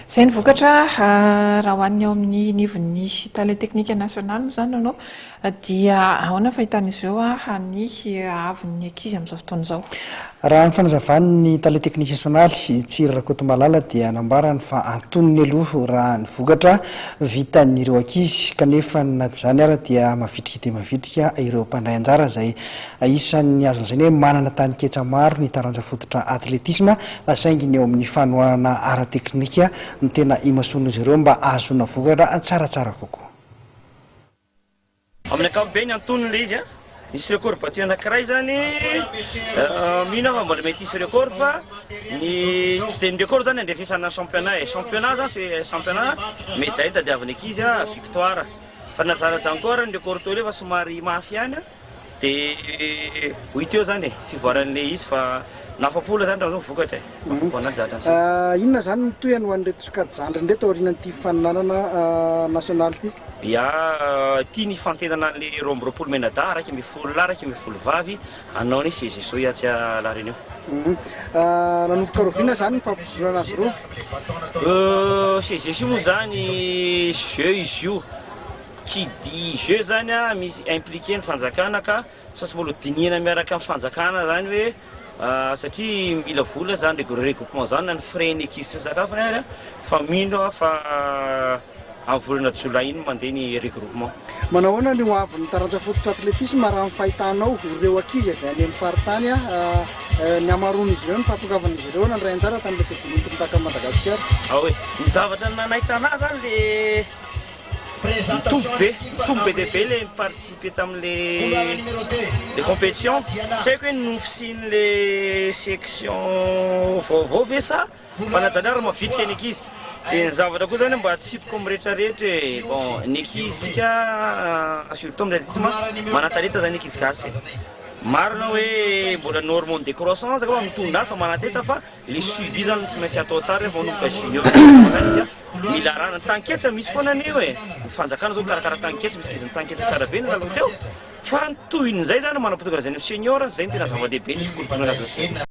Izay ny vokatra raha hoan'ny ao amin'ny nivon'ny Talent Technique National moa zany ianao dia ahoana fahitan'izy ireo ny avon'ny ankizy amin'izao fotoana izao. Raha ny fanazavany ny Talent Technique National Tsiry Rakotomalala dia anambarany fa antonony aloha raha ny vokatra vitan'ireo ankizy kanefa na tsy izany ara dia mavitrika dia mavitrika ireo mpandray anjara izay isan'ny azo lazaina hoe manana tany-ketsa maro ny taranja fototra atletisma saingy ny eo amin'ny fanohanana ara teknika no tena imasoan'izy ireo mba ahazona vokatra tsaratsara kokoa. Amin'ny ankapobeny antonony ilay izy nisy record battu anankiray zany mino fa mbola mety hisy record fa ny tsy dia ny record zany andrefesana championnat championnat zany championnat médaille tadiavana ankizy victoire fa nazara zany koa raha ny record teo rehefa somary mafy ihany dia ho hita eo zany fivoaran'ilay izy fa nafapola zany raha zao vokatra inona zany ny tohany ho an'ireto sokajandry nreto aorianan'ity fananana national ity? Ya tia ny fantenana an'ilay roa amby roapolo menada raiky amby folo lahy raiky amby folo vavy anao ny CGSO iatsy lareny eo. Nanomboka roviana zany ny fampizorana azy ireo? CGSO moa zany jeu izy io kidy jeu zany misy impliqué ny fanjakana ka sasy mbola dinihana miaraka amin'ny fanjakana zany hoe satria mila vola zany regroupement zany na ny frais ny ankizy sakafo ny fa mino fa amin'ny volana jolay iny mandeha ny regroupement. Manao ahoana ny hoavin'ny taranja fototra atletisme raha ny fahitanao ireo ankizy avy any amin'ny faritany ny amaroan'izy ireo ny fahatongavan'izy ireo nandray anjara tamin'ilay fidin'olympique taka Madagasikara? Hoe ny zavatra nanaitra anahy zany le tombo be dia be le participer tamin'le compétition tsy haiko hoe nofisiany le section vaovao ve sa fa najaniara mavitrika ny ankizy dia ny zavatra koa zany mba tsipiko mirehetrarehetra bon ny ankizitsika surtout amin'ny atletisme manatalenta zany ankizy gasy marina hoe mbola normone de croissance ka mitondra azy fa manateta fa le suivi zany tsy maintsy atao tsara rehefa manomboka junior izy mila rana tanketsa misy foana anio ny fanjakana zao karakara tanketsa misy izy ny tanketsa tsara be ny lalao teo fa tohin'izay zany manam-potoana zany senior zay ny tena zava-dehibe ny fikorofonana azy.